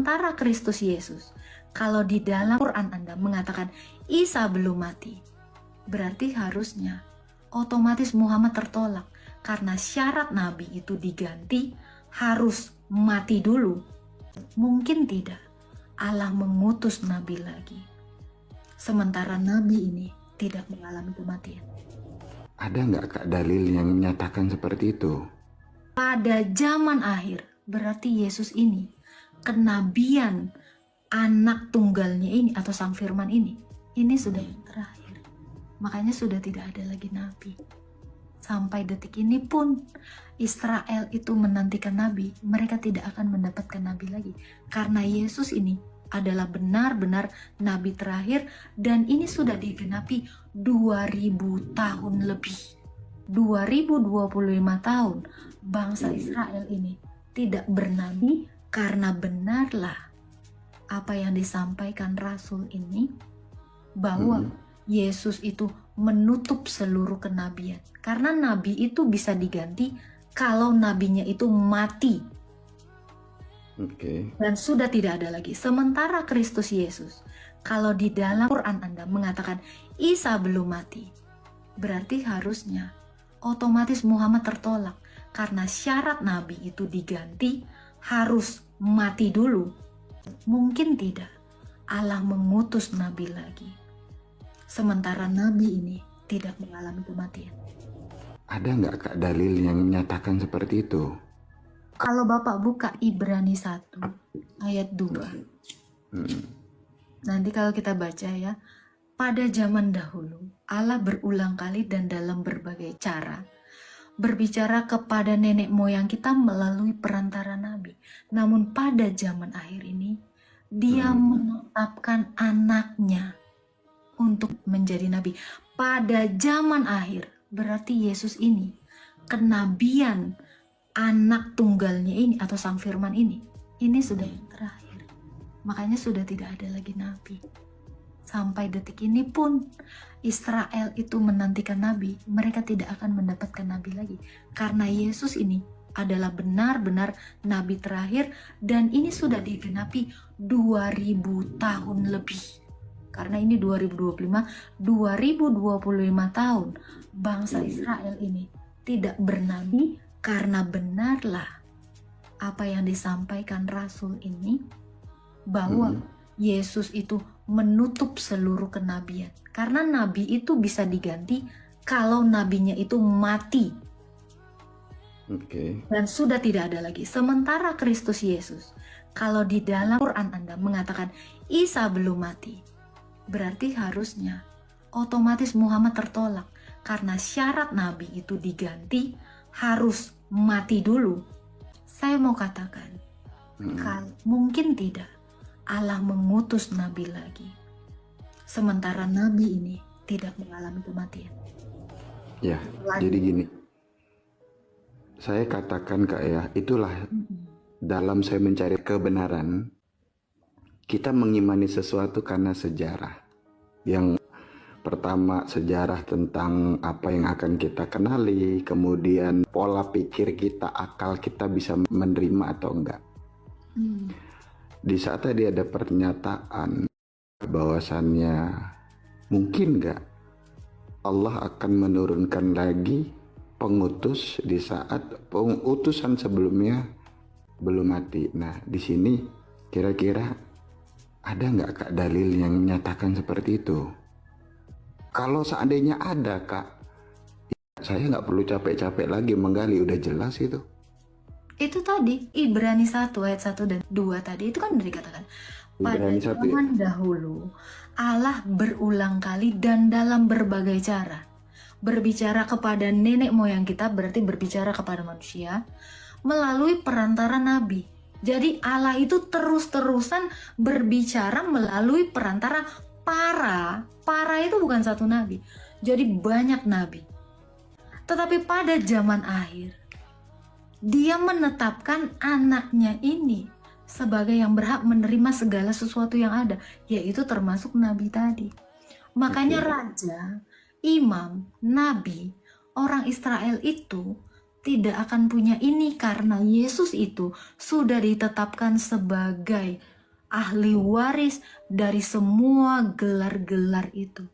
Sementara Kristus Yesus, kalau di dalam Quran Anda mengatakan Isa belum mati, berarti harusnya otomatis Muhammad tertolak karena syarat Nabi itu diganti harus mati dulu. Mungkin tidak Allah mengutus Nabi lagi, sementara Nabi ini tidak mengalami kematian. Ada nggak Kak dalil yang menyatakan seperti itu? Pada zaman akhir, berarti Yesus ini, kenabian anak tunggalnya ini atau sang firman ini sudah yang terakhir. Makanya sudah tidak ada lagi nabi. Sampai detik ini pun Israel itu menantikan nabi, mereka tidak akan mendapatkan nabi lagi. Karena Yesus ini adalah benar-benar nabi terakhir dan ini sudah digenapi 2000 tahun lebih. 2025 tahun bangsa Israel ini tidak bernabi karena benarlah apa yang disampaikan Rasul ini bahwa Yesus itu menutup seluruh kenabian. Karena nabi itu bisa diganti kalau nabinya itu mati. Dan sudah tidak ada lagi. Sementara Kristus Yesus, kalau di dalam Quran Anda mengatakan Isa belum mati, berarti harusnya otomatis Muhammad tertolak karena syarat nabi itu diganti harus mati dulu. Mungkin tidak Allah mengutus nabi lagi, sementara nabi ini tidak mengalami kematian. Ada nggak Kak dalil yang menyatakan seperti itu? Kalau Bapak buka Ibrani 1 ayat 2, nanti kalau kita baca ya, pada zaman dahulu Allah berulang kali dan dalam berbagai cara berbicara kepada nenek moyang kita melalui perantara nabi. Namun pada zaman akhir ini Dia menetapkan anaknya untuk menjadi nabi. Pada zaman akhir berarti Yesus ini, kenabian anak tunggalnya ini atau sang firman ini sudah yang terakhir. Makanya sudah tidak ada lagi nabi. Sampai detik ini pun Israel itu menantikan nabi, mereka tidak akan mendapatkan nabi lagi. Karena Yesus ini adalah benar-benar nabi terakhir dan ini sudah digenapi 2000 tahun lebih. Karena ini 2025 tahun bangsa Israel ini tidak bernabi karena benarlah apa yang disampaikan Rasul ini bahwa Yesus itu menutup seluruh kenabian. Karena nabi itu bisa diganti kalau nabinya itu mati. Dan sudah tidak ada lagi. Sementara Kristus Yesus, kalau di dalam Quran Anda mengatakan Isa belum mati, berarti harusnya otomatis Muhammad tertolak karena syarat nabi itu diganti harus mati dulu. Saya mau katakan, mungkin tidak Allah mengutus nabi lagi, sementara nabi ini tidak mengalami kematian. Ya, jadi gini, saya katakan Kak ya, itulah dalam saya mencari kebenaran, kita mengimani sesuatu karena sejarah. Yang pertama sejarah tentang apa yang akan kita kenali, kemudian pola pikir kita, akal kita bisa menerima atau enggak. Di saat tadi ada pernyataan bahwasannya mungkin enggak Allah akan menurunkan lagi pengutus di saat pengutusan sebelumnya belum mati. Nah, di sini kira-kira ada nggak Kak dalil yang menyatakan seperti itu? Kalau seandainya ada Kak, saya nggak perlu capek-capek lagi menggali, udah jelas itu. Itu tadi Ibrani 1 ayat 1 dan 2 tadi itu kan udah dikatakan. Pada zaman dahulu Allah berulang kali dan dalam berbagai cara berbicara kepada nenek moyang kita, berarti berbicara kepada manusia melalui perantara nabi. Jadi Allah itu terus-terusan berbicara melalui perantara para itu bukan satu nabi. Jadi banyak nabi. Tetapi pada zaman akhir Dia menetapkan anaknya ini sebagai yang berhak menerima segala sesuatu yang ada, yaitu termasuk nabi tadi. Makanya raja, imam, nabi, orang Israel itu tidak akan punya ini karena Yesus itu sudah ditetapkan sebagai ahli waris dari semua gelar-gelar itu.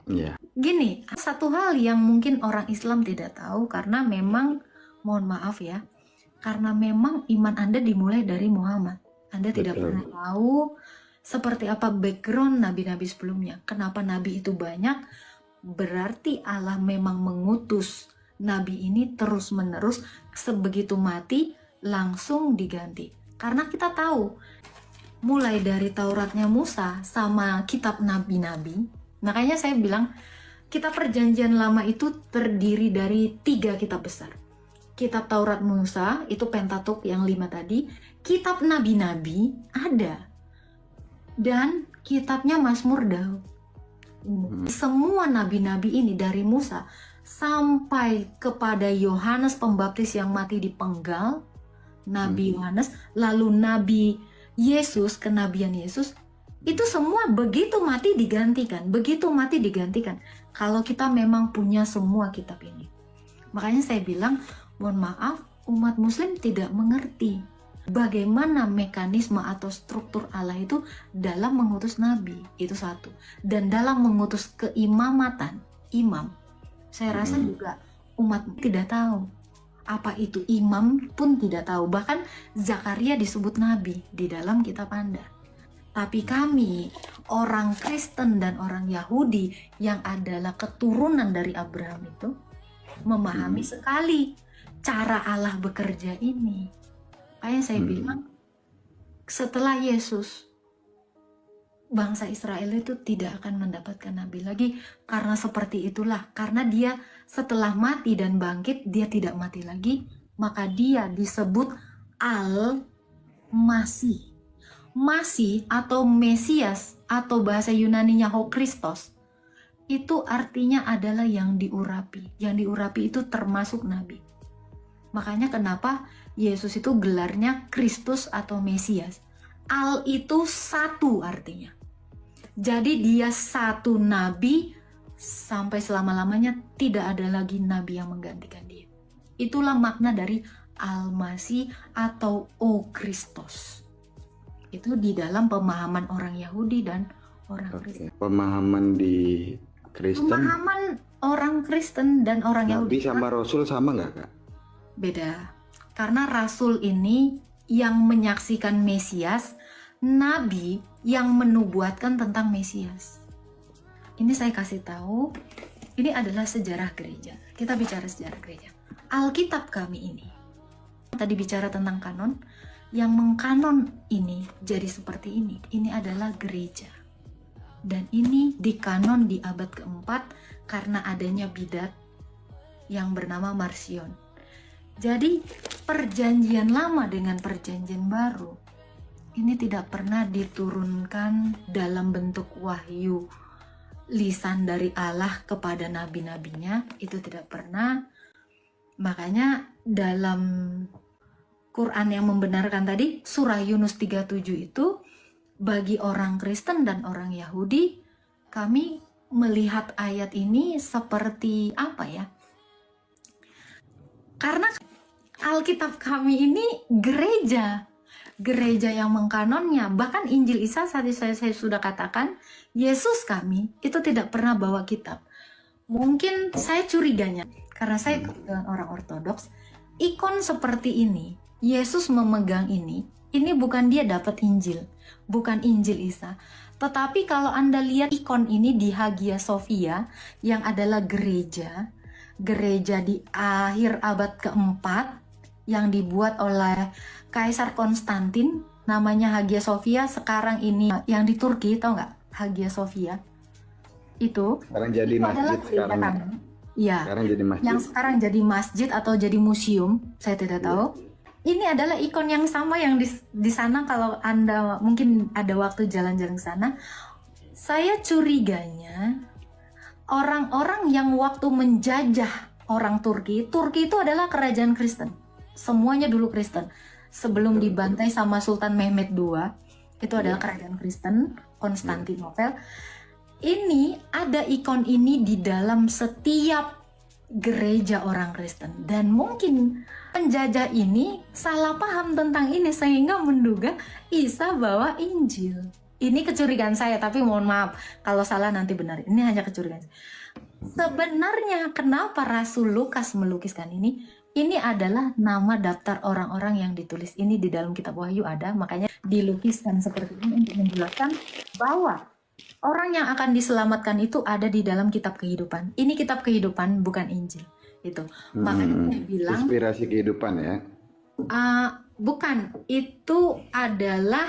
Ya. Gini, satu hal yang mungkin orang Islam tidak tahu karena memang, mohon maaf ya, karena memang iman Anda dimulai dari Muhammad. Anda tidak Betul. pernah tahu seperti apa background nabi-nabi sebelumnya. Kenapa nabi itu banyak? Berarti Allah memang mengutus nabi ini terus-menerus, sebegitu mati langsung diganti. Karena kita tahu, mulai dari Tauratnya Musa sama kitab nabi-nabi, makanya saya bilang kitab perjanjian lama itu terdiri dari 3 kitab besar. Kitab Taurat Musa, itu Pentateuch yang 5 tadi, kitab nabi-nabi ada, dan kitabnya Mazmur Daud. Semua nabi-nabi ini dari Musa sampai kepada Yohanes Pembaptis yang mati dipenggal, Nabi Yohanes, lalu Nabi Yesus, kenabian Yesus, itu semua begitu mati digantikan, begitu mati digantikan. Kalau kita memang punya semua kitab ini. Makanya saya bilang, mohon maaf, umat muslim tidak mengerti bagaimana mekanisme atau struktur Allah itu dalam mengutus nabi, itu satu. Dan dalam mengutus keimamatan, imam, saya rasa juga umat tidak tahu. Apa itu imam pun tidak tahu. Bahkan Zakaria disebut nabi di dalam kitab Anda. Tapi kami, orang Kristen dan orang Yahudi yang adalah keturunan dari Abraham itu, memahami sekali cara Allah bekerja ini. Makanya saya bilang, setelah Yesus, bangsa Israel itu tidak akan mendapatkan nabi lagi. Karena seperti itulah, karena dia setelah mati dan bangkit, dia tidak mati lagi, maka dia disebut Al-Masih. Masih atau Mesias atau bahasa Yunaninya Christos, itu artinya adalah yang diurapi. Yang diurapi itu termasuk nabi. Makanya kenapa Yesus itu gelarnya Kristus atau Mesias. Al itu satu artinya. Jadi dia satu nabi sampai selama-lamanya, tidak ada lagi nabi yang menggantikan dia. Itulah makna dari Al-Masih atau O Kristus. Itu di dalam pemahaman orang Yahudi dan orang Kristen. Pemahaman di Kristen, Pemahaman orang Kristen dan orang nabi Yahudi sama rasul sama nggak, Kak? beda. Karena rasul ini yang menyaksikan Mesias, nabi yang menubuatkan tentang Mesias. Ini saya kasih tahu, ini adalah sejarah gereja. Kita bicara sejarah gereja. Alkitab kami ini, tadi bicara tentang kanon, yang mengkanon ini jadi seperti ini. Ini adalah gereja. Dan ini dikanon di abad keempat karena adanya bidat yang bernama Marcion. Jadi perjanjian lama dengan perjanjian baru ini tidak pernah diturunkan dalam bentuk wahyu lisan dari Allah kepada nabi-nabinya, itu tidak pernah. Makanya dalam Quran yang membenarkan tadi, surah Yunus 37 itu, bagi orang Kristen dan orang Yahudi, kami melihat ayat ini seperti apa ya? Karena Alkitab kami ini gereja yang mengkanonnya. Bahkan Injil Isa, tadi saya sudah katakan, Yesus kami itu tidak pernah bawa kitab. Mungkin saya curiganya, karena saya kebetulan orang Ortodoks, ikon seperti ini, Yesus memegang ini bukan dia dapat Injil, bukan Injil Isa. Tetapi kalau Anda lihat ikon ini di Hagia Sophia, yang adalah gereja di akhir abad keempat, yang dibuat oleh Kaisar Konstantin, namanya Hagia Sophia. Sekarang ini yang di Turki, tahu nggak Hagia Sophia? Itu Sekarang jadi masjid sekarang. Iya. Sekarang jadi masjid. Yang sekarang jadi masjid atau jadi museum, saya tidak tahu. Ini adalah ikon yang sama yang di sana. Kalau Anda mungkin ada waktu jalan-jalan ke sana, saya curiganya orang-orang yang waktu menjajah orang Turki itu adalah kerajaan Kristen. Semuanya dulu Kristen. Sebelum dibantai sama Sultan Mehmed II, itu adalah kerajaan Kristen, Konstantinopel. Ini ada ikon ini di dalam setiap gereja orang Kristen. Dan mungkin penjajah ini salah paham tentang ini sehingga menduga Isa bawa Injil. Ini kecurigaan saya, tapi mohon maaf kalau salah nanti benar. Ini hanya kecurigaan. Sebenarnya kenapa Rasul Lukas melukiskan ini? Ini adalah nama daftar orang-orang yang ditulis. Ini di dalam kitab Wahyu ada, makanya dilukiskan seperti ini untuk menjelaskan bahwa orang yang akan diselamatkan itu ada di dalam kitab kehidupan. Ini kitab kehidupan, bukan Injil. Itu. Makanya saya bilang Inspirasi kehidupan ya. bukan, itu adalah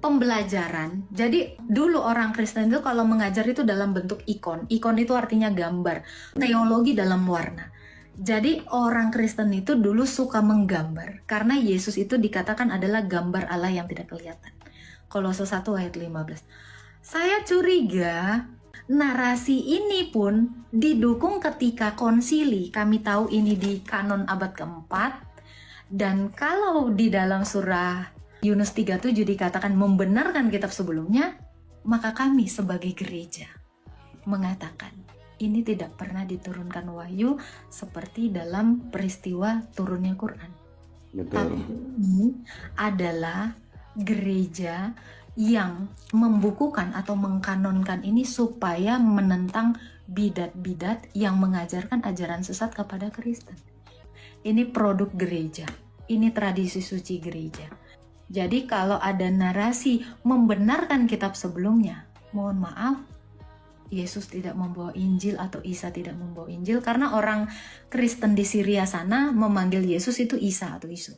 pembelajaran. Jadi dulu orang Kristen itu kalau mengajar itu dalam bentuk ikon. Ikon itu artinya gambar. Teologi dalam warna. Jadi orang Kristen itu dulu suka menggambar. Karena Yesus itu dikatakan adalah gambar Allah yang tidak kelihatan. Kolose 1 ayat 15. Saya curiga narasi ini pun didukung ketika konsili. Kami tahu ini di kanon abad keempat. Dan kalau di dalam surah Yunus 3:7 dikatakan membenarkan kitab sebelumnya, maka kami sebagai gereja mengatakan ini tidak pernah diturunkan wahyu seperti dalam peristiwa turunnya Quran. Betul. Tapi ini adalah gereja yang membukukan atau mengkanonkan ini supaya menentang bidat-bidat yang mengajarkan ajaran sesat kepada Kristen. Ini produk gereja, ini tradisi suci gereja. Jadi kalau ada narasi membenarkan kitab sebelumnya, mohon maaf, Yesus tidak membawa Injil atau Isa tidak membawa Injil, karena orang Kristen di Syria sana memanggil Yesus itu Isa atau Isu.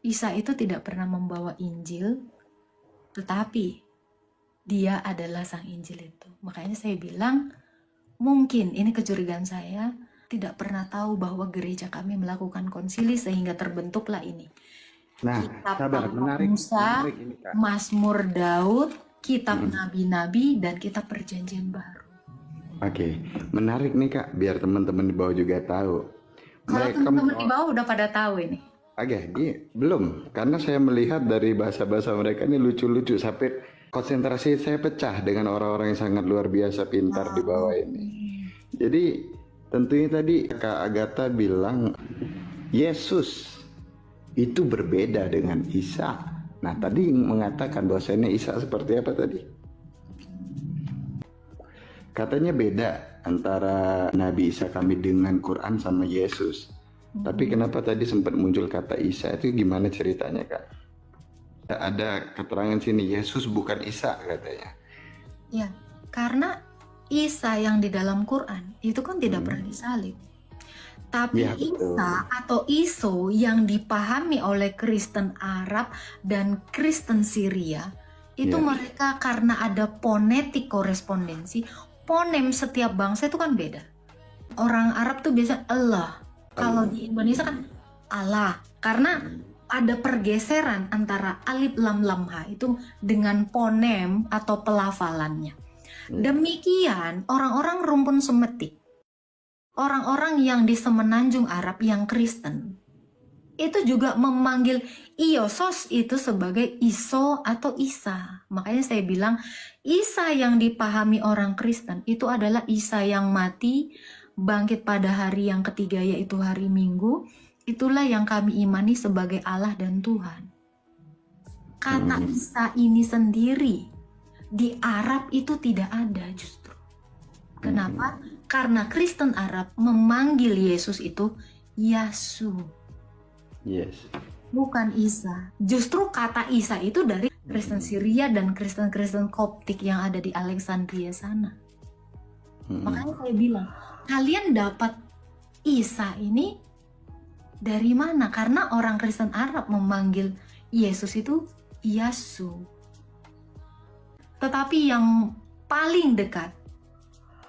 Isa itu tidak pernah membawa Injil, tetapi dia adalah sang Injil itu. Makanya saya bilang, mungkin ini kecurigaan saya, tidak pernah tahu bahwa gereja kami melakukan konsili sehingga terbentuklah ini. Nah, Kitab sabar, menarik Musa, ini Kak. Mazmur Daud, kitab nabi-nabi, dan kitab perjanjian baru. Oke, menarik nih Kak, biar teman-teman di bawah juga tahu. Kalau teman-teman di bawah udah pada tahu ini. Ini belum, karena saya melihat dari bahasa-bahasa mereka ini lucu-lucu sampai konsentrasi saya pecah dengan orang-orang yang sangat luar biasa pintar di bawah ini. Jadi tentunya tadi Kak Agatha bilang Yesus itu berbeda dengan Isa. Nah tadi mengatakan bahwasanya Isa seperti apa tadi? Katanya beda antara Nabi Isa kami dengan Quran sama Yesus. Tapi kenapa tadi sempat muncul kata Isa, itu gimana ceritanya Kak? Ada keterangan sini Yesus bukan Isa katanya. Ya, karena Isa yang di dalam Quran itu kan tidak pernah disalib. Tapi Ya, betul. Isa atau Iso yang dipahami oleh Kristen Arab dan Kristen Syria itu Ya. mereka karena ada fonetik korespondensi, fonem setiap bangsa itu kan beda. Orang Arab tuh biasa Allah, kalau di Indonesia kan Allah, karena ada pergeseran antara alif lam lam ha itu dengan fonem atau pelafalannya. Demikian orang-orang rumpun semetik, orang-orang yang di semenanjung Arab yang Kristen itu juga memanggil Iosos itu sebagai Iso atau Isa. Makanya saya bilang Isa yang dipahami orang Kristen itu adalah Isa yang mati, bangkit pada hari yang ketiga yaitu hari Minggu. Itulah yang kami imani sebagai Allah dan Tuhan. Kata Isa ini sendiri di Arab itu tidak ada justru. Kenapa? Karena Kristen Arab memanggil Yesus itu Yasu, Yes. bukan Isa. Justru kata Isa itu dari Kristen Syria dan Kristen-Kristen Koptik yang ada di Alexandria sana. Makanya saya bilang, kalian dapat Isa ini dari mana? Karena orang Kristen Arab memanggil Yesus itu Yasu. Tetapi yang paling dekat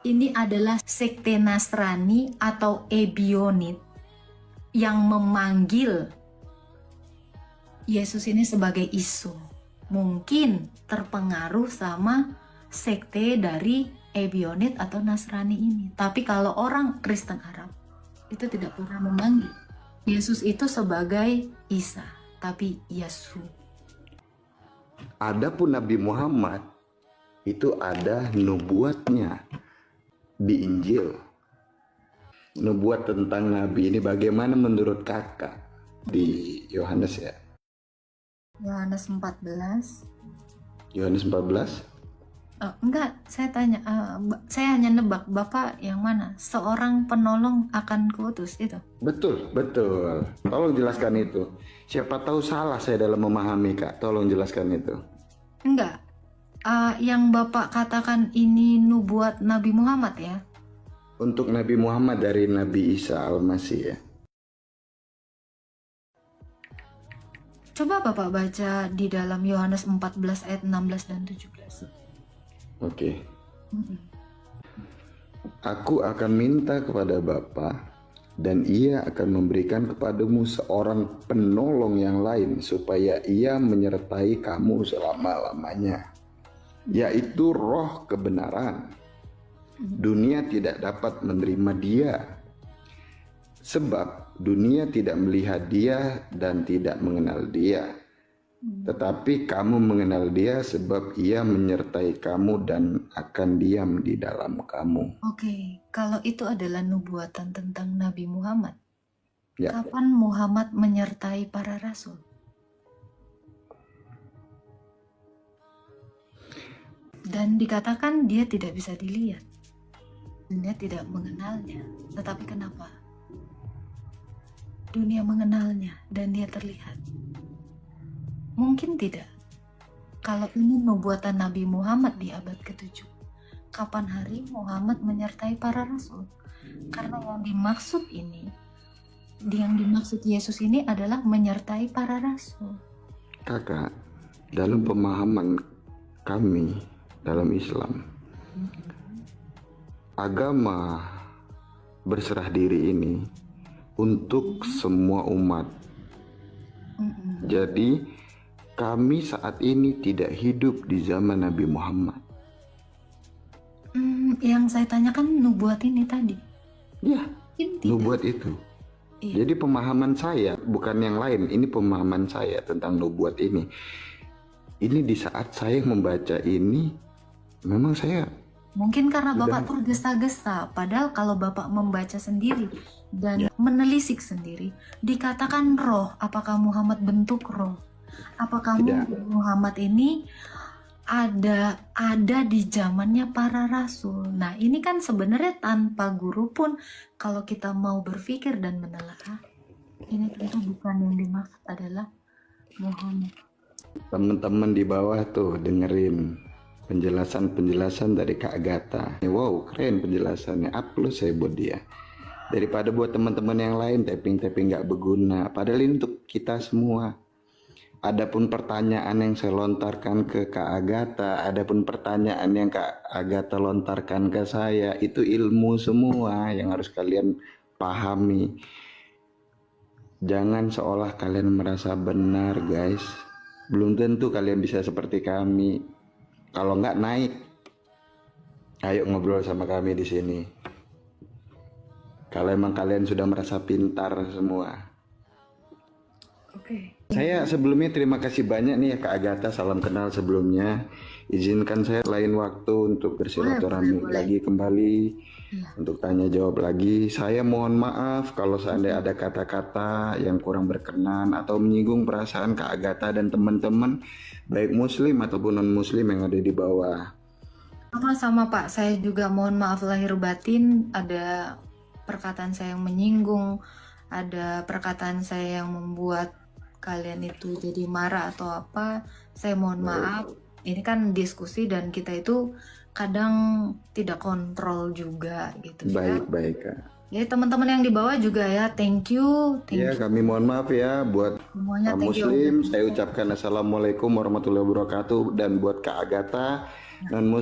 ini adalah sekte Nasrani atau Ebionit yang memanggil Yesus ini sebagai Isu. Mungkin terpengaruh sama sekte dari Ebionit atau Nasrani ini. Tapi kalau orang Kristen Arab itu tidak pernah memanggil Yesus itu sebagai Isa, tapi Yasu. Adapun Nabi Muhammad itu ada nubuatnya di Injil. nubuat tentang Nabi ini bagaimana menurut kakak di Yohanes ya? Yohanes 14. Yohanes 14? Enggak, saya tanya, saya hanya nebak, Bapak yang mana? Seorang penolong akan kuutus itu. Betul, betul. Tolong jelaskan itu. Siapa tahu salah saya dalam memahami, Kak. Tolong jelaskan itu. Enggak, yang Bapak katakan ini nubuat Nabi Muhammad ya? Untuk Nabi Muhammad dari Nabi Isa Al-Masih ya. Coba Bapak baca di dalam Yohanes 14 ayat 16 dan 17. Oke. Mm-mm. Aku akan minta kepada Bapa dan ia akan memberikan kepadamu seorang penolong yang lain supaya ia menyertai kamu selama-lamanya, yaitu Roh kebenaran. Dunia tidak dapat menerima dia sebab dunia tidak melihat dia dan tidak mengenal dia. Tetapi kamu mengenal dia sebab ia menyertai kamu dan akan diam di dalam kamu. Oke, kalau itu adalah nubuatan tentang Nabi Muhammad, Ya, kapan Muhammad menyertai para rasul? Dan dikatakan dia tidak bisa dilihat. Dunia tidak mengenalnya. Tetapi kenapa? Dunia mengenalnya dan dia terlihat. Mungkin tidak. Kalau ini nubuatan Nabi Muhammad di abad ke-7, kapan hari Muhammad menyertai para rasul? Karena yang dimaksud Yesus ini adalah menyertai para rasul. kakak, dalam pemahaman kami dalam Islam, agama berserah diri ini untuk semua umat. Mm-mm. Jadi kami saat ini tidak hidup di zaman Nabi Muhammad. Yang saya tanyakan nubuat ini tadi. Ya, Mungkin tidak. nubuat itu. Iya. Jadi pemahaman saya, bukan yang lain. Ini pemahaman saya tentang nubuat ini. Ini di saat saya membaca ini, memang saya Mungkin karena sudah Bapak tergesa-gesa, padahal kalau Bapak membaca sendiri dan menelisik sendiri, dikatakan roh. Apakah Muhammad bentuk roh? Apakah tidak. Muhammad ini ada di zamannya para rasul? Nah, ini kan sebenarnya tanpa guru pun kalau kita mau berpikir dan menelaah, ini tentu bukan yang dimaksud adalah Muhammad. Teman-teman di bawah tuh dengerin penjelasan dari Kak Agatha. Wow, keren penjelasannya. Upload saya buat dia. Daripada buat teman-teman yang lain tapping-tapping nggak berguna. Padahal ini untuk kita semua. Adapun pertanyaan yang saya lontarkan ke Kak Agatha, adapun pertanyaan yang Kak Agatha lontarkan ke saya, itu ilmu semua yang harus kalian pahami. Jangan seolah kalian merasa benar, guys. Belum tentu kalian bisa seperti kami. Kalau nggak naik, ayo ngobrol sama kami di sini. Kalau emang kalian sudah merasa pintar semua. Oke. Saya sebelumnya terima kasih banyak nih ya Kak Agatha, salam kenal sebelumnya. Izinkan saya lain waktu untuk bersilaturahmi Boleh. lagi kembali, Iya. untuk tanya jawab lagi. Saya mohon maaf kalau seandainya ada kata-kata yang kurang berkenan atau menyinggung perasaan Kak Agatha dan teman-teman, baik muslim ataupun non muslim yang ada di bawah. Sama-sama Pak, saya juga mohon maaf lahir batin, ada perkataan saya yang menyinggung, ada perkataan saya yang membuat kalian itu jadi marah atau apa, saya mohon maaf. Ini kan diskusi dan kita itu kadang tidak kontrol juga gitu ya. Baik Kak. Jadi teman-teman yang di bawah juga ya, thank you. Ya, kami mohon maaf ya buat Semuanya kaum thank you. muslim. Saya ucapkan assalamualaikum warahmatullahi wabarakatuh, dan buat Kak Agatha non muslim